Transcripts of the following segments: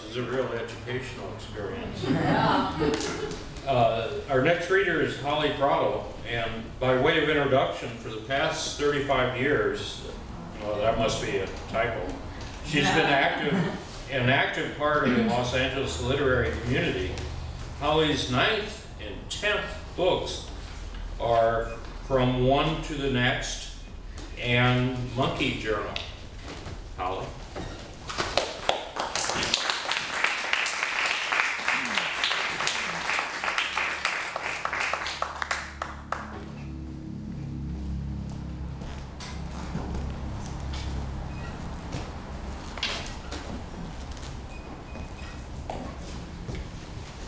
is a real educational experience. Yeah. Our next reader is Holly Prado, and by way of introduction, for the past 35 years, well, that must be a typo, she's been an active part of the Los Angeles literary community. Holly's 9th and 10th books are From One to the Next and Monkey Journal. Holly.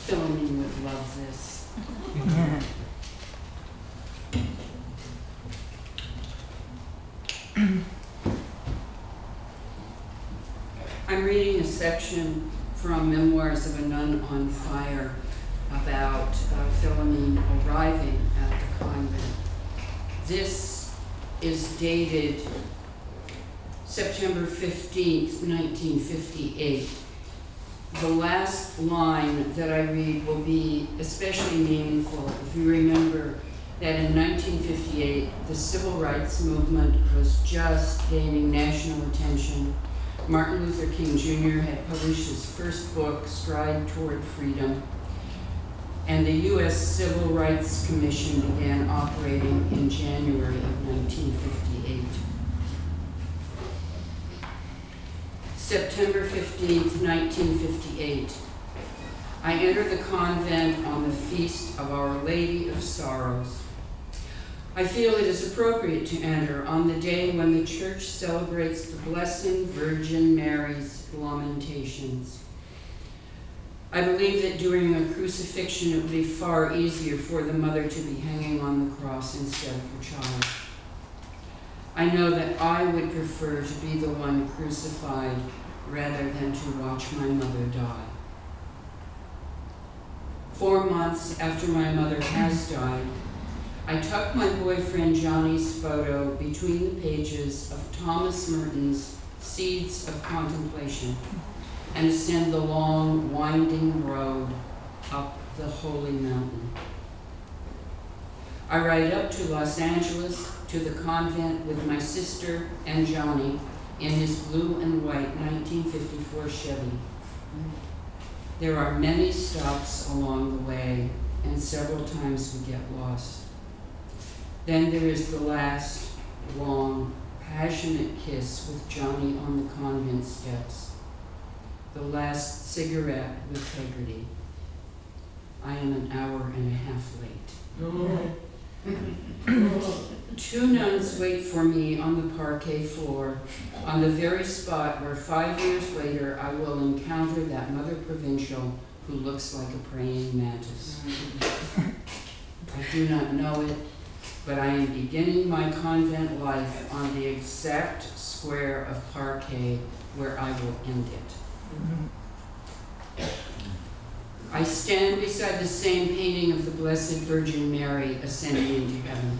Philomenian would love this. I'm reading a section from Memoirs of a Nun on Fire about Philomene arriving at the convent. This is dated September 15th, 1958. The last line that I read will be especially meaningful if you remember that in 1958, the civil rights movement was just gaining national attention. Martin Luther King Jr. had published his first book, Stride Toward Freedom, and the U.S. Civil Rights Commission began operating in January of 1958. September 15th, 1958. I enter the convent on the feast of Our Lady of Sorrows. I feel it is appropriate to enter on the day when the Church celebrates the Blessed Virgin Mary's Lamentations. I believe that during a crucifixion it would be far easier for the mother to be hanging on the cross instead of her child. I know that I would prefer to be the one crucified rather than to watch my mother die. 4 months after my mother has died, I tuck my boyfriend Johnny's photo between the pages of Thomas Merton's Seeds of Contemplation and ascend the long, winding road up the Holy Mountain. I ride up to Los Angeles, to the convent with my sister and Johnny in his blue and white 1954 Chevy. There are many stops along the way, and several times we get lost. Then there is the last, long, passionate kiss with Johnny on the convent steps. The last cigarette with Pegarty. I am an hour and a half late. Two nuns wait for me on the parquet floor, on the very spot where 5 years later I will encounter that mother provincial who looks like a praying mantis. I do not know it, but I am beginning my convent life on the exact square of parquet where I will end it. I stand beside the same painting of the Blessed Virgin Mary ascending into heaven.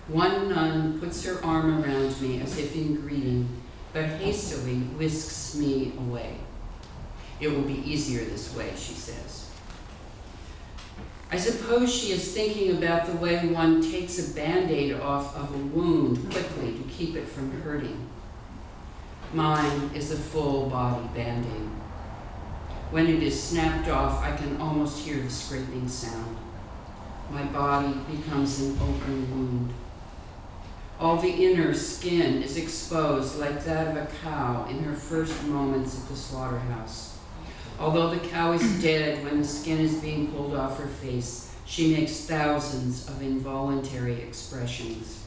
One nun puts her arm around me as if in greeting, but hastily whisks me away. It will be easier this way, she says. I suppose she is thinking about the way one takes a Band-Aid off of a wound quickly to keep it from hurting. Mine is a full-body Band-Aid. When it is snapped off, I can almost hear the scraping sound. My body becomes an open wound. All the inner skin is exposed like that of a cow in her first moments at the slaughterhouse. Although the cow is dead when the skin is being pulled off her face, she makes thousands of involuntary expressions.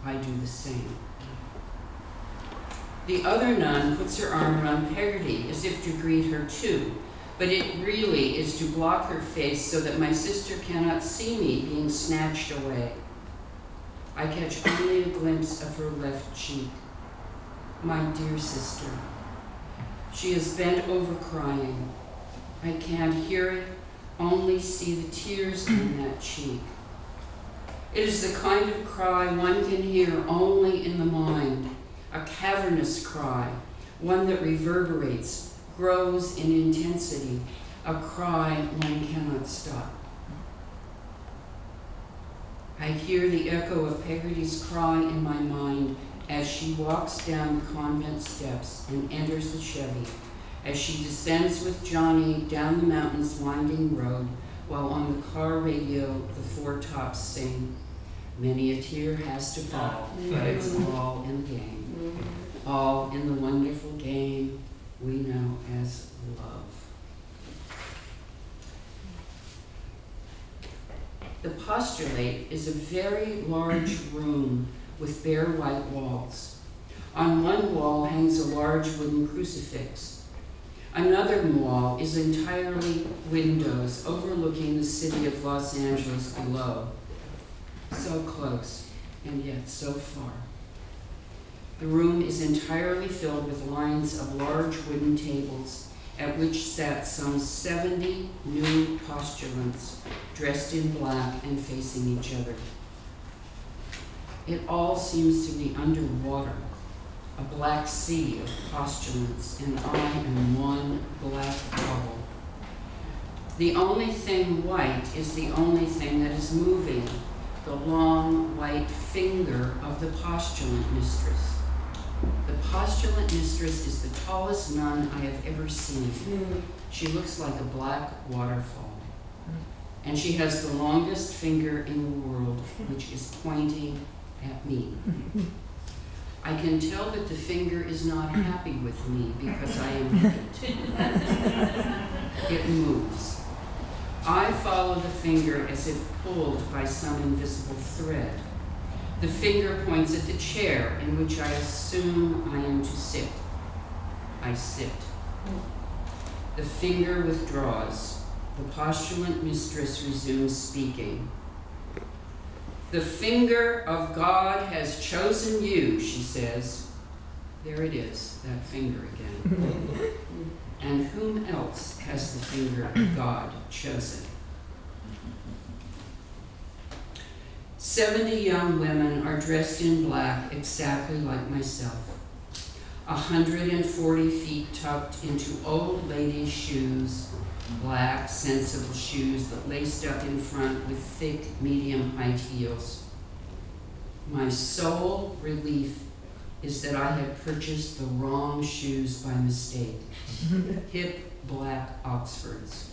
I do the same. The other nun puts her arm around Pegarty as if to greet her too, but it really is to block her face so that my sister cannot see me being snatched away. I catch only a glimpse of her left cheek. My dear sister. She is bent over crying. I can't hear it, only see the tears in that cheek. It is the kind of cry one can hear only in the mind, a cavernous cry, one that reverberates grows in intensity, a cry one cannot stop. I hear the echo of Pegarty's cry in my mind as she walks down the convent steps and enters the Chevy, as she descends with Johnny down the mountain's winding road, while on the car radio the Four Tops sing, "Many a tear has to fall, but it's all in the game, all in the wonderful game we know as love." The postulate is a very large room with bare white walls. On one wall hangs a large wooden crucifix. Another wall is entirely windows overlooking the city of Los Angeles below. So close, and yet so far. The room is entirely filled with lines of large wooden tables at which sat some 70 new postulants dressed in black and facing each other. It all seems to be underwater, a black sea of postulants, and I am one black bubble. The only thing white is the only thing that is moving, the long white finger of the postulant mistress. The postulant mistress is the tallest nun I have ever seen. She looks like a black waterfall. And she has the longest finger in the world, which is pointing at me. I can tell that the finger is not happy with me because I am hit. It moves. I follow the finger as if pulled by some invisible thread. The finger points at the chair in which I assume I am to sit. I sit. The finger withdraws. The postulant mistress resumes speaking. "The finger of God has chosen you," she says. There it is, that finger again. And whom else has the finger of God chosen? 70 young women are dressed in black exactly like myself. 140 feet tucked into old ladies' shoes, black, sensible shoes that laced up in front with thick, medium-height heels. My sole relief is that I had purchased the wrong shoes by mistake. Hip black Oxfords.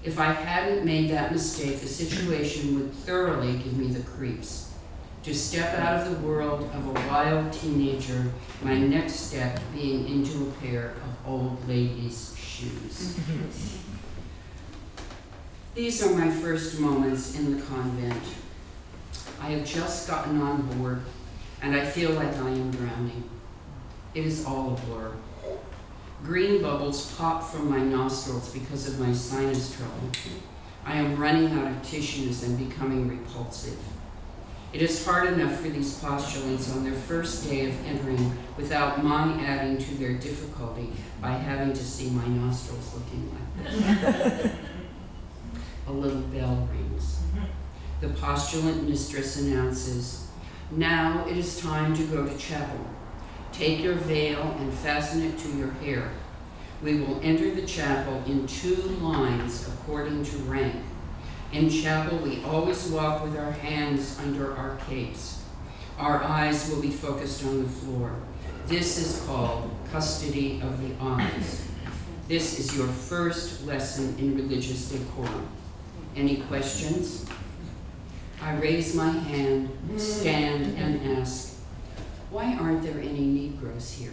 If I hadn't made that mistake, the situation would thoroughly give me the creeps. To step out of the world of a wild teenager, my next step being into a pair of old ladies' shoes. These are my first moments in the convent. I have just gotten on board, and I feel like I am drowning. It is all a blur. Green bubbles pop from my nostrils because of my sinus trouble. I am running out of tissues and becoming repulsive. It is hard enough for these postulants on their first day of entering without my adding to their difficulty by having to see my nostrils looking like this. A little bell rings. The postulant mistress announces, "Now it is time to go to chapel. Take your veil and fasten it to your hair. We will enter the chapel in 2 lines according to rank. In chapel, we always walk with our hands under our capes. Our eyes will be focused on the floor. This is called custody of the eyes. This is your first lesson in religious decorum. Any questions?" I raise my hand, stand, and ask, "Why aren't there any Negroes here?"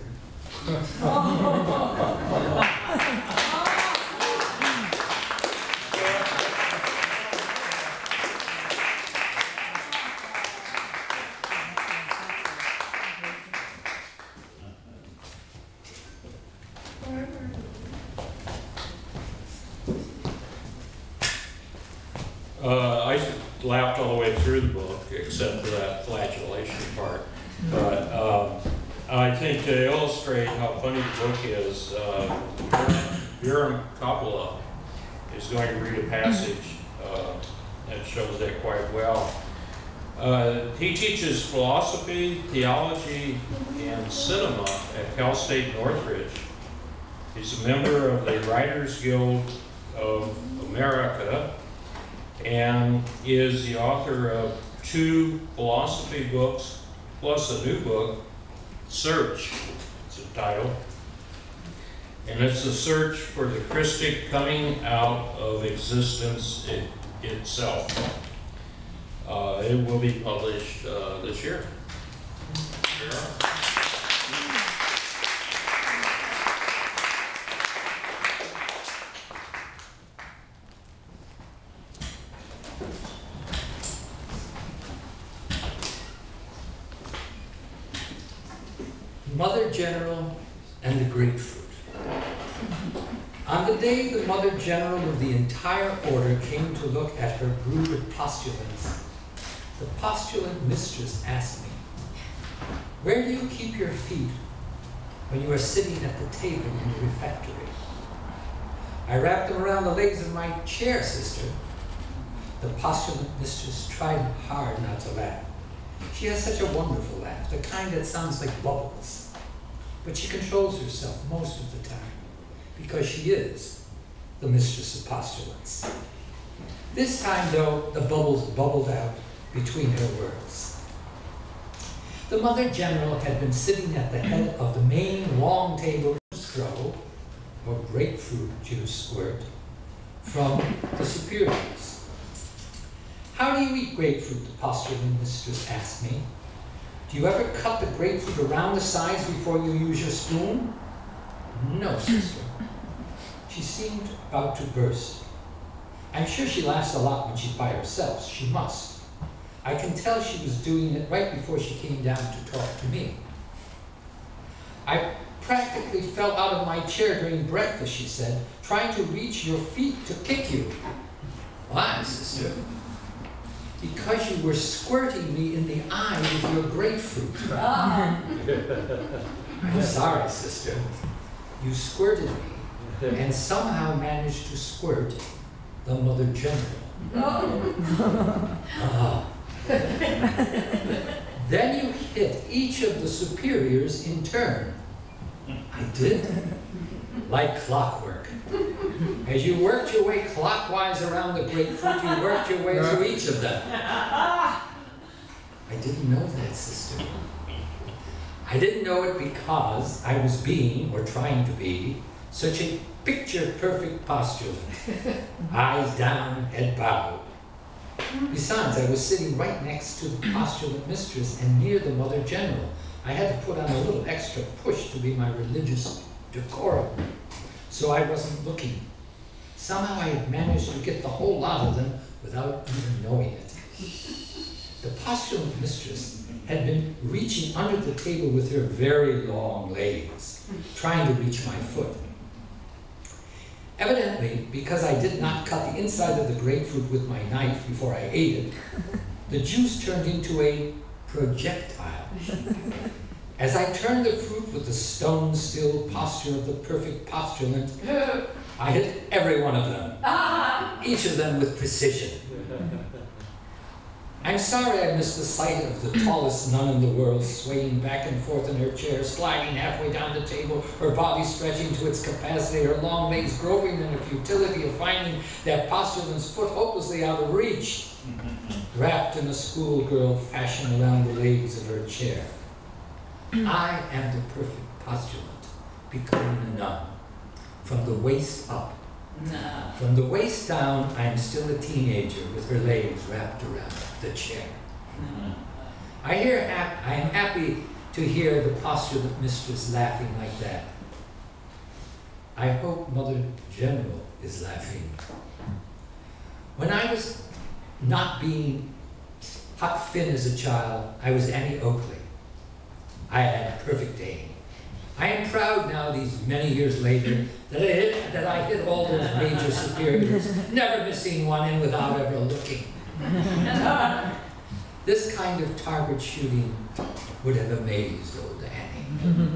I laughed all the way through the book, except for that flagellation part. But I think to illustrate how funny the book is, Virom Coppola is going to read a passage that shows that quite well. He teaches philosophy, theology, and cinema at Cal State Northridge. He's a member of the Writers Guild of America and is the author of 2 philosophy books, plus a new book, Search, it's the title. And it's a search for the Christic coming out of existence itself. It will be published this year. Mother General and the Grapefruit. On the day the Mother General of the entire order came to look at her brood of postulants, the postulant mistress asked me, "Where do you keep your feet when you are sitting at the table in the refectory?" "I wrap them around the legs of my chair, sister." The postulant mistress tried hard not to laugh. She has such a wonderful laugh, the kind that sounds like bubbles. But she controls herself most of the time, because she is the mistress of postulants. This time, though, the bubbles bubbled out between her words. The Mother General had been sitting at the head of the main long table, throw, or grapefruit juice squirt, from the superiors. "How do you eat grapefruit?" the postulant mistress asked me. "Do you ever cut the grapefruit around the sides before you use your spoon?" "No, sister." She seemed about to burst. I'm sure she laughs a lot when she's by herself. She must. I can tell she was doing it right before she came down to talk to me. "I practically fell out of my chair during breakfast," she said, "trying to reach your feet to kick you." "Why, sister?" "Because you were squirting me in the eye with your grapefruit." "I'm sorry, sister. You squirted me and somehow managed to squirt the Mother General." "Then you hit each of the superiors in turn." "I did, like clockwork. As you worked your way clockwise around the grapefruit, you worked your way through each of them." "I didn't know that, sister. I didn't know it because I was being, or trying to be, such a picture-perfect postulant. Eyes down, head bowed. Besides, I was sitting right next to the postulant mistress and near the Mother General. I had to put on a little extra push to be my religious decorum, so I wasn't looking. Somehow I had managed to get the whole lot of them without even knowing it. The postulant mistress had been reaching under the table with her very long legs, trying to reach my foot. Evidently, because I did not cut the inside of the grapefruit with my knife before I ate it, the juice turned into a projectile. As I turned the fruit with the stone-still posture of the perfect postulant, I hit every one of them, each of them with precision. I'm sorry I missed the sight of the tallest nun in the world swaying back and forth in her chair, sliding halfway down the table, her body stretching to its capacity, her long legs groping in the futility of finding that postulant's foot hopelessly out of reach, wrapped in a schoolgirl fashion around the legs of her chair. I am the perfect postulant, becoming a nun, from the waist up. No. From the waist down, I am still a teenager with her legs wrapped around the chair. No. I am happy to hear the postulant mistress laughing like that. I hope Mother General is laughing. When I was not being Huck Finn as a child, I was Annie Oakley. I had perfect aim. I am proud now, these many years later, that I hit all those major superiors, never missing one in without ever looking. This kind of target shooting would have amazed old Annie.